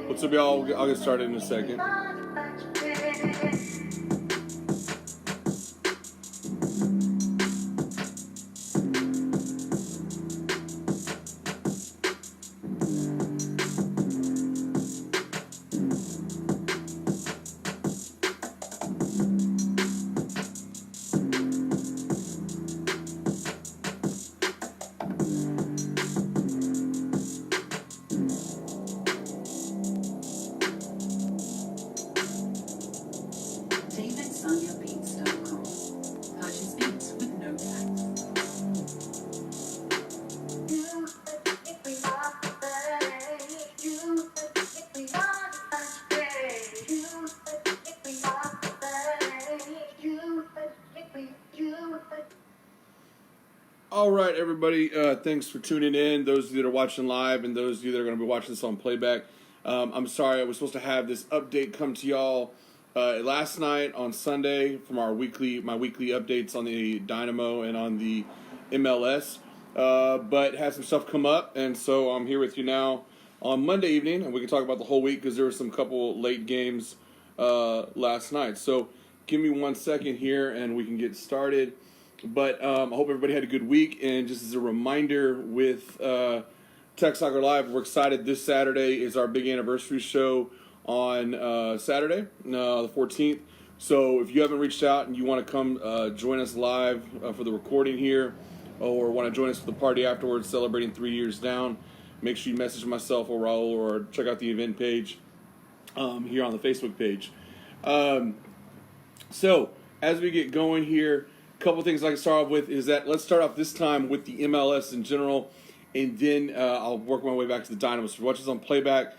What's up, y'all? I'll get started in a second. All right, everybody. Thanks for tuning in. Those of you that are watching live and those of you that are going to be watching this on playback. I'm sorry, I was supposed to have this update come to y'all last night on Sunday from my weekly updates on the Dynamo and on the MLS, but had some stuff come up, and so I'm here with you now on Monday evening, and we can talk about the whole week because there were some couple late games last night. So give me 1 second here, and we can get started. But I hope everybody had a good week. And just as a reminder, with Tech Soccer Live, we're excited. This Saturday is our big anniversary show on Saturday, the 14th. So if you haven't reached out and you want to come join us live for the recording here, or want to join us for the party afterwards, celebrating 3 years down, make sure you message myself or Raul, or check out the event page here on the Facebook page. So as we get going here, couple things I can start off with is that let's start off this time with the MLS in general, and then I'll work my way back to the Dynamo. So watch this on playback.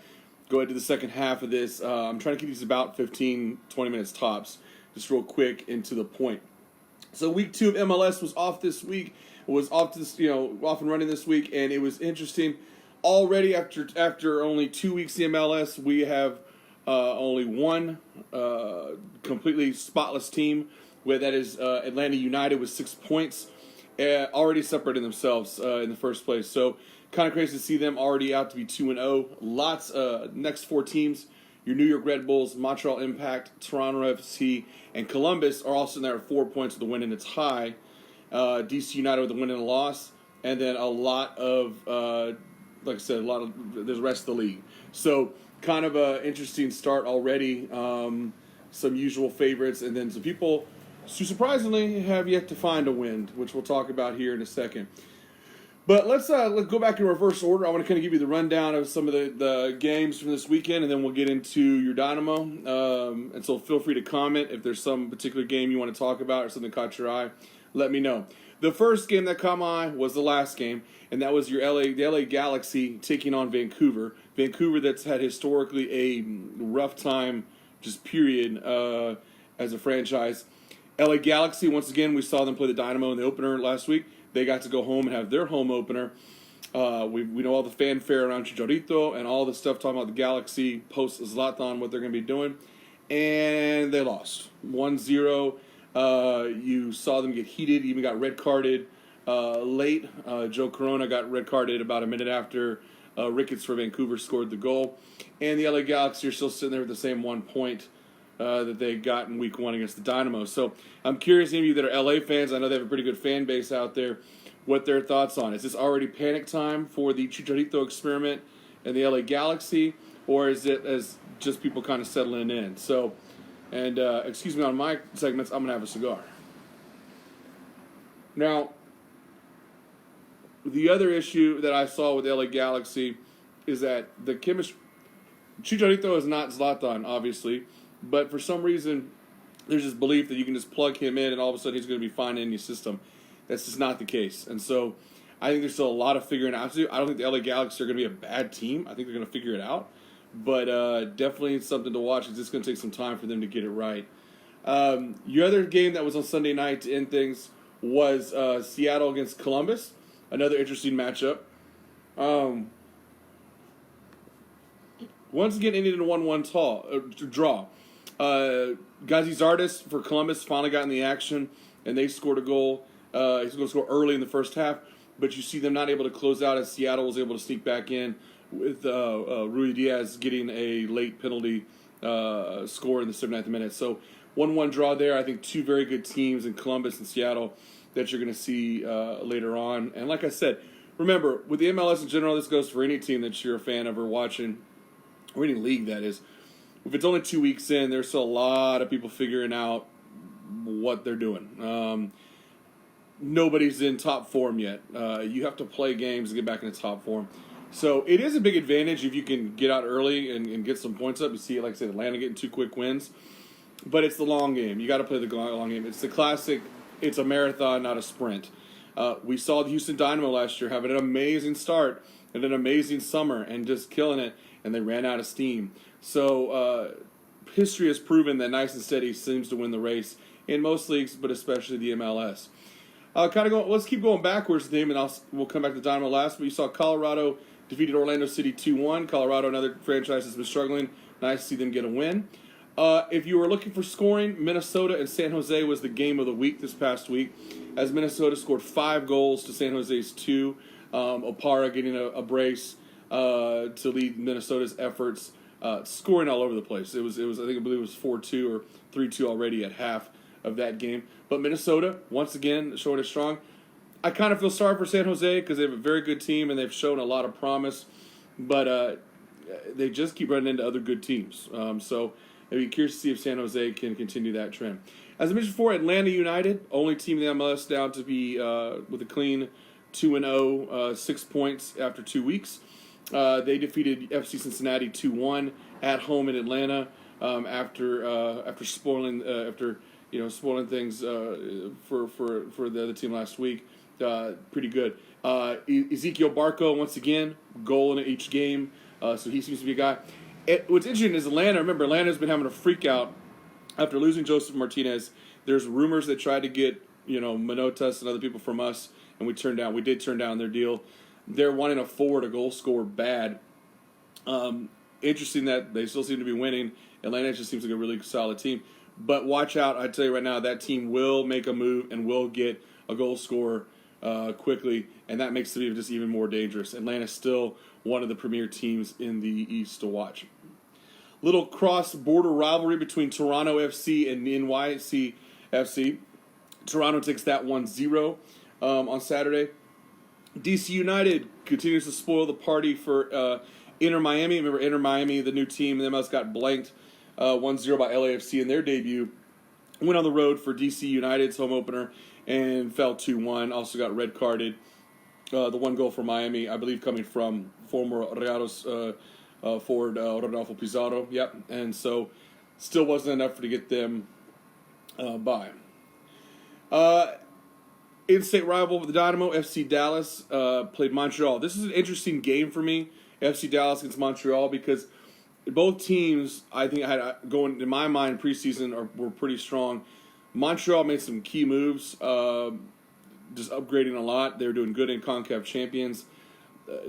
Go ahead to the second half of this. I'm trying to keep these about 15, 20 minutes tops, just real quick and to the point. So week 2 of MLS was off this week. It was off and running this week, and it was interesting. Already after only 2 weeks in MLS, we have only one completely spotless team. Where that is Atlanta United with 6 points, already separating themselves in the first place. So kind of crazy to see them already out to be 2-0. Lots next 4 teams, your New York Red Bulls, Montreal Impact, Toronto FC, and Columbus are also in there at 4 points with the win and a tie. DC United with the win and a loss, and then a lot of, like I said, there's the rest of the league. So kind of an interesting start already. Some usual favorites, and then some people who surprisingly have yet to find a win, which we'll talk about here in a second. But let's go back in reverse order. I want to kind of give you the rundown of some of the games from this weekend, and then we'll get into your Dynamo. And so feel free to comment if there's some particular game you want to talk about or something caught your eye. Let me know. The first game that caught my eye was the last game, and that was the LA Galaxy taking on Vancouver. Vancouver that's had historically a rough time, just period, as a franchise. LA Galaxy, once again, we saw them play the Dynamo in the opener last week. They got to go home and have their home opener. We know all the fanfare around Chicharito and all the stuff talking about the Galaxy post-Zlatan, what they're going to be doing. And they lost 1-0. You saw them get heated, even got red-carded late. Joe Corona got red-carded about a minute after Ricketts for Vancouver scored the goal. And the LA Galaxy are still sitting there with the same 1 point that they got in week 1 against the Dynamo. So I'm curious, any of you that are LA fans, I know they have a pretty good fan base out there. what their thoughts on. Is this already panic time for the Chicharito experiment and the LA Galaxy, or is it as just people kind of settling in? So, and excuse me, on my segments, I'm going to have a cigar. Now, the other issue that I saw with the LA Galaxy is that the chemistry. Chicharito is not Zlatan, obviously, but for some reason, there's this belief that you can just plug him in and all of a sudden he's going to be fine in your system. That's just not the case. And so I think there's still a lot of figuring out to do. I don't think the LA Galaxy are going to be a bad team. I think they're going to figure it out. But definitely something to watch. It's just going to take some time for them to get it right. Your other game that was on Sunday night to end things was Seattle against Columbus. Another interesting matchup. Once again, ended in a 1-1 draw. Gazi Zardes for Columbus finally got in the action, and they scored a goal. He's going to score early in the first half, but you see them not able to close out as Seattle was able to sneak back in with Rui Diaz getting a late penalty score in the 79th minute. So 1-1 draw there. I think two very good teams in Columbus and Seattle that you're going to see later on. And like I said, remember, with the MLS in general, this goes for any team that you're a fan of or watching, or any league that is. If it's only 2 weeks in, there's still a lot of people figuring out what they're doing. Nobody's in top form yet. You have to play games to get back into top form. So it is a big advantage if you can get out early and get some points up. You see, like I said, Atlanta getting 2 quick wins. But it's the long game. You got to play the long game. It's the classic. It's a marathon, not a sprint. We saw the Houston Dynamo last year having an amazing start and an amazing summer and just killing it, and they ran out of steam. So history has proven that nice and steady seems to win the race in most leagues, but especially the MLS. Let's keep going backwards, Dave, and we'll come back to Dynamo last. But you saw Colorado defeated Orlando City 2-1. Colorado, another franchise that's been struggling. Nice to see them get a win. If you were looking for scoring, Minnesota and San Jose was the game of the week this past week, as Minnesota scored 5 goals to San Jose's 2. Opara getting a brace to lead Minnesota's efforts, scoring all over the place. It was I believe it was 4-2 or 3-2 already at half of that game. But Minnesota, once again, showing it strong. I kind of feel sorry for San Jose because they have a very good team and they've shown a lot of promise, but they just keep running into other good teams. So I'd be curious to see if San Jose can continue that trend. As I mentioned before, Atlanta United, only team in the MLS down to be with a clean 2-0, 6 points after 2 weeks. They defeated FC Cincinnati 2-1 at home in Atlanta after spoiling things for the other team last week. Pretty good. Ezekiel Barco once again, goal in each game. So he seems to be a guy. What's interesting is Atlanta's been having a freak out after losing Joseph Martinez. There's rumors they tried to get Manotas and other people from us, and we did turn down their deal. They're wanting a forward, a goal scorer bad. Interesting that they still seem to be winning. Atlanta just seems like a really solid team. But watch out, I tell you right now, that team will make a move and will get a goal scorer quickly, and that makes them just even more dangerous. Atlanta's still one of the premier teams in the East to watch. Little cross-border rivalry between Toronto FC and NYC FC. Toronto takes that 1-0 on Saturday. DC United continues to spoil the party for Inter Miami. Remember, Inter Miami, the new team, the MLS got blanked 1-0 by LAFC in their debut. Went on the road for DC United's home opener and fell 2-1. Also got red carded. The one goal for Miami, I believe, coming from former Rayados forward Rodolfo Pizarro. Yep. And so still wasn't enough to get them by. In-state rival of the Dynamo, FC Dallas, played Montreal. This is an interesting game for me, FC Dallas against Montreal, because both teams, I think, had going in my mind preseason were pretty strong. Montreal made some key moves, just upgrading a lot. They were doing good in CONCACAF Champions.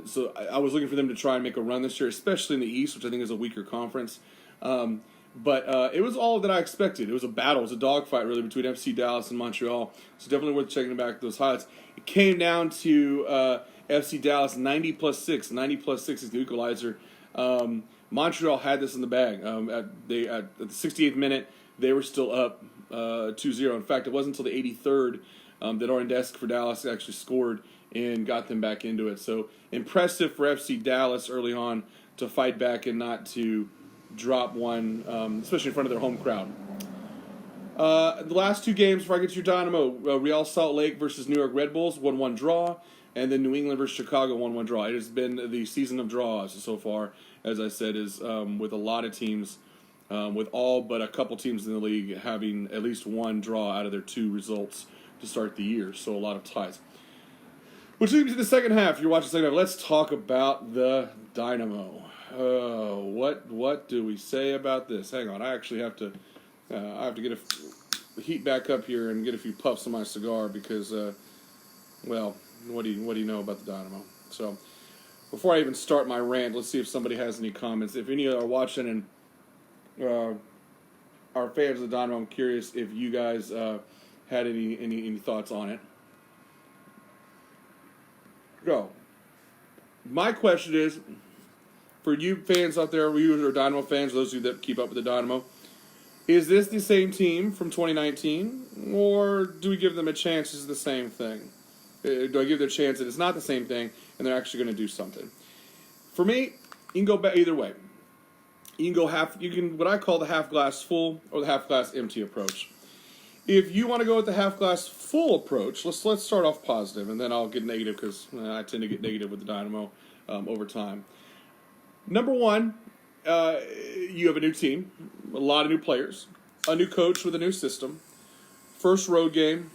So I was looking for them to try and make a run this year, especially in the East, which I think is a weaker conference. But it was all that I expected. It was a battle. It was a dogfight, really, between FC Dallas and Montreal. So definitely worth checking back those highlights. It came down to FC Dallas 90+6. 90+6 is the equalizer. Montreal had this in the bag. At the 68th minute, they were still up 2-0. In fact, it wasn't until the 83rd That Orendesk for Dallas actually scored and got them back into it. So impressive for FC Dallas early on to fight back and not to drop one, especially in front of their home crowd. The last two games before I get to your Dynamo, Real Salt Lake versus New York Red Bulls, 1-1 draw, and then New England versus Chicago, 1-1 draw. It has been the season of draws so far, as I said, is with a lot of teams, with all but a couple teams in the league having at least one draw out of their two results to start the year, so a lot of ties. Which leads me to the second half. If you're watching the second half, let's talk about the Dynamo. What do we say about this? Hang on, I actually have to get heat back up here and get a few puffs on my cigar because, well, what do you know about the Dynamo? So, before I even start my rant, let's see if somebody has any comments. If any are watching and are fans of the Dynamo, I'm curious if you guys had any thoughts on it. Go. My question is, for you fans out there, you who are Dynamo fans, those of you that keep up with the Dynamo, is this the same team from 2019, or do we give them a chance it's the same thing? Do I give them a chance that it's not the same thing and they're actually going to do something? For me, you can go back either way. You can what I call the half glass full or the half glass empty approach. If you want to go with the half glass full approach, let's start off positive, and then I'll get negative because I tend to get negative with the Dynamo over time. Number one, you have a new team, a lot of new players, a new coach with a new system, first road game,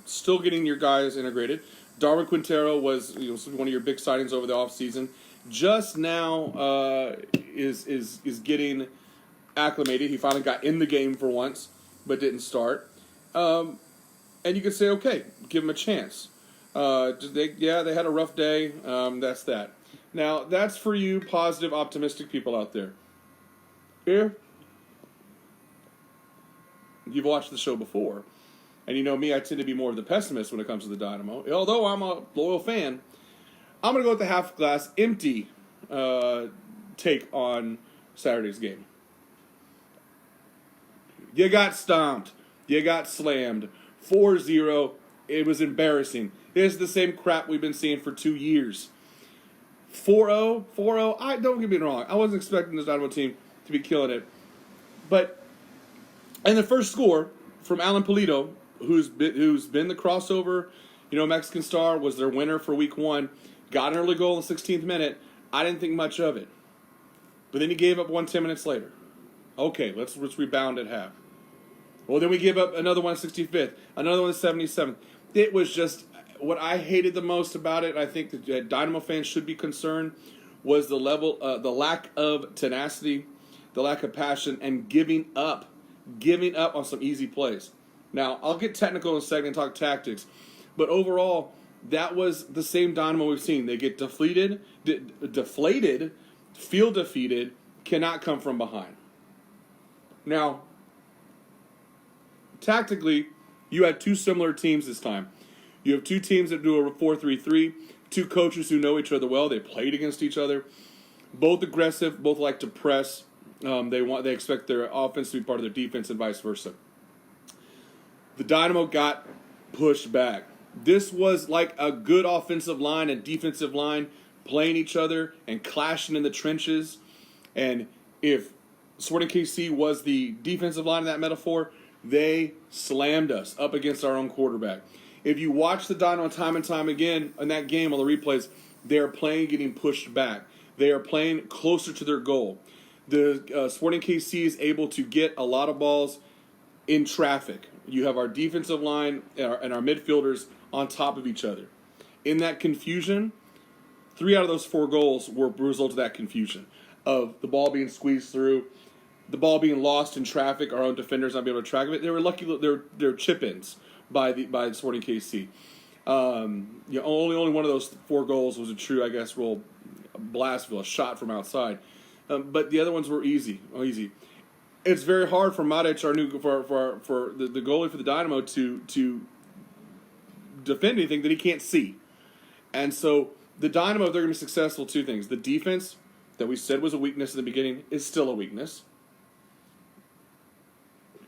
still getting your guys integrated. Darwin Quintero was one of your big signings over the offseason. Just now is getting acclimated. He finally got in the game for once, but didn't start. And you could say, okay, give him a chance. They had a rough day. That's that. Now, that's for you positive, optimistic people out there. If you've watched the show before, and you know me, I tend to be more of the pessimist when it comes to the Dynamo. Although I'm a loyal fan, I'm going to go with the half glass empty take on Saturday's game. You got stomped. You got slammed. 4-0. It was embarrassing. This is the same crap we've been seeing for 2 years. 4-0. Don't get me wrong. I wasn't expecting this Dynamo team to be killing it. But, and the first score from Alan Pulido, who's been the crossover, Mexican star, was their winner for week 1, got an early goal in the 16th minute. I didn't think much of it. But then he gave up one 10 minutes later. Okay, let's rebound at half. Well, then we give up another one 65th, another one 77th. It was just what I hated the most about it. I think that Dynamo fans should be concerned was the lack of tenacity, the lack of passion, and giving up on some easy plays. Now, I'll get technical in a second and talk tactics, but overall, that was the same Dynamo we've seen. They get deflated, feel defeated, cannot come from behind. Now, tactically, you had two similar teams this time. You have two teams that do a 4-3-3, two coaches who know each other well. They played against each other. Both aggressive, both like to press. They expect their offense to be part of their defense and vice versa. The Dynamo got pushed back. This was like a good offensive line and defensive line playing each other and clashing in the trenches. And if Sporting KC was the defensive line in that metaphor, they slammed us up against our own quarterback. If you watch the Dynamo time and time again in that game on the replays, they are playing getting pushed back. They are playing closer to their goal. The Sporting KC is able to get a lot of balls in traffic. You have our defensive line and our midfielders on top of each other. In that confusion, 3 out of those 4 goals were a result of that confusion, of the ball being squeezed through, the ball being lost in traffic, our own defenders not being able to track it. They were lucky. They're chip-ins by the Sporting KC. Only one of those 4 goals was a true, I guess, Blastville, a shot from outside. But the other ones were easy. It's very hard for Madic, for the goalie for the Dynamo, to defend anything that he can't see. And so the Dynamo, if they're going to be successful, 2 things. The defense that we said was a weakness in the beginning is still a weakness.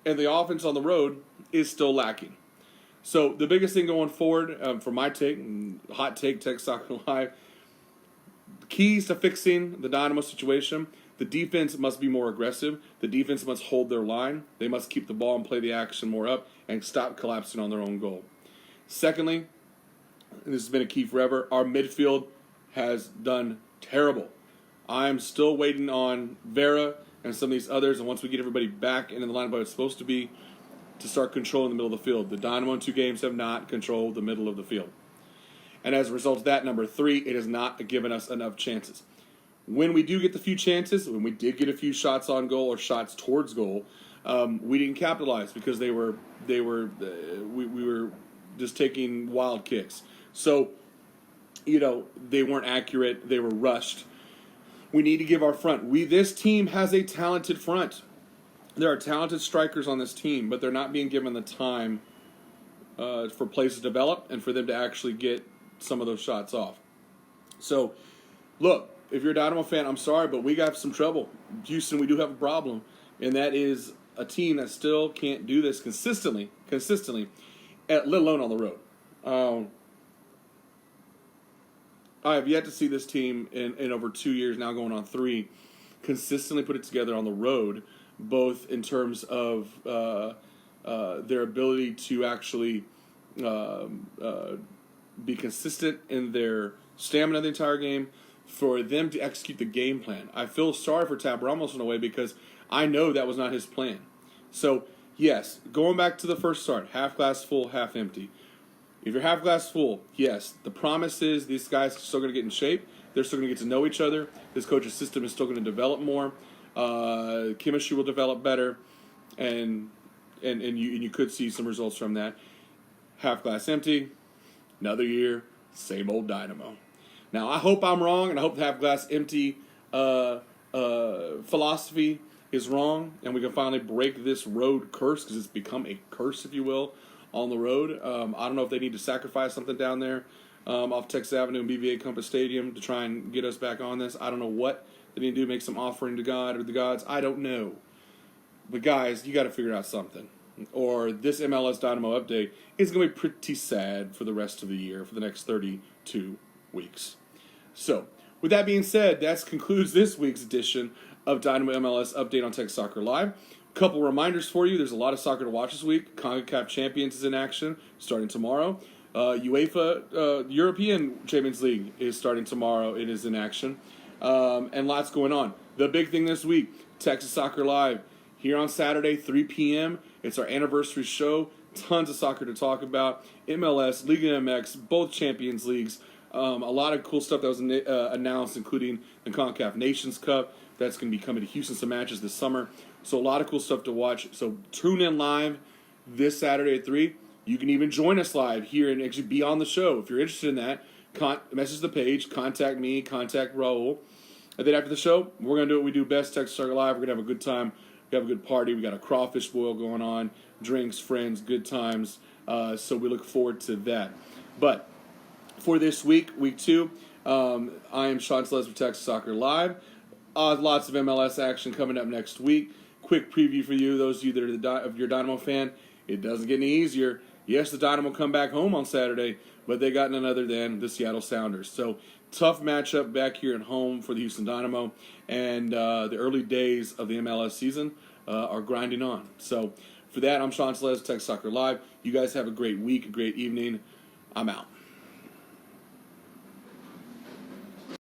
And the offense on the road is still lacking. So the biggest thing going forward, for my take, hot take, Text Soccer Live, keys to fixing the Dynamo situation: the defense must be more aggressive. The defense must hold their line. They must keep the ball and play the action more up and stop collapsing on their own goal. Secondly, and this has been a key forever, our midfield has done terrible. I am still waiting on Vera and some of these others, and once we get everybody back into the lineup where it's supposed to be, to start controlling the middle of the field. The Dynamo in 2 games have not controlled the middle of the field. And as a result of that, number 3, it has not given us enough chances. When we do get the few chances, when we did get a few shots on goal or shots towards goal, we didn't capitalize because we were just taking wild kicks. So, they weren't accurate. They were rushed. We need to give our front. This team has a talented front. There are talented strikers on this team, but they're not being given the time for plays to develop and for them to actually get some of those shots off. So, look, if you're a Dynamo fan, I'm sorry, but we got some trouble. Houston, we do have a problem, and that is a team that still can't do this consistently, let alone on the road. I have yet to see this team in over 2 years, now going on 3, consistently put it together on the road, both in terms of their ability to actually be consistent in their stamina the entire game, for them to execute the game plan. I feel sorry for Tab Ramos in a way because I know that was not his plan. So, yes, going back to the first start, half glass full, half empty. If you're half glass full, yes, the promise is these guys are still going to get in shape. They're still going to get to know each other. This coach's system is still going to develop more. Chemistry will develop better, and you could see some results from that. Half glass empty, another year, same old Dynamo. Now, I hope I'm wrong, and I hope the half glass empty philosophy is wrong, and we can finally break this road curse, because it's become a curse, if you will, on the road. I don't know if they need to sacrifice something down there off Texas Avenue and BVA Compass Stadium to try and get us back on this. I don't know what they need to do, make some offering to God or the gods. I don't know. But guys, you got to figure out something. Or this MLS Dynamo update is going to be pretty sad for the rest of the year, for the next 32 weeks. So, with that being said, that concludes this week's edition of Dynamo MLS Update on Texas Soccer Live. Couple reminders for you. There's a lot of soccer to watch this week. CONCACAF Champions is in action starting tomorrow. UEFA European Champions League is starting tomorrow. It is in action. And lots going on. The big thing this week, Texas Soccer Live, here on Saturday, 3 p.m. It's our anniversary show. Tons of soccer to talk about. MLS, Liga MX, both Champions Leagues. A lot of cool stuff that was announced, including the CONCACAF Nations Cup. That's going to be coming to Houston, some matches this summer. So a lot of cool stuff to watch. So tune in live this Saturday at 3. You can even join us live here and actually be on the show. If you're interested in that, message the page, contact me, contact Raul. And then after the show, we're going to do what we do best, Texas Soccer Live. We're going to have a good time. We have a good party. We got a crawfish boil going on, drinks, friends, good times. So we look forward to that. But for this week, week 2, I am Sean Selez with Texas Soccer Live. Lots of MLS action coming up next week. Quick preview for you, those of you that are if you're a Dynamo fan. It doesn't get any easier. Yes, the Dynamo come back home on Saturday, but they got none other than the Seattle Sounders. So tough matchup back here at home for the Houston Dynamo, and the early days of the MLS season are grinding on. So for that, I'm Sean Selez, Texas Soccer Live. You guys have a great week, a great evening. I'm out.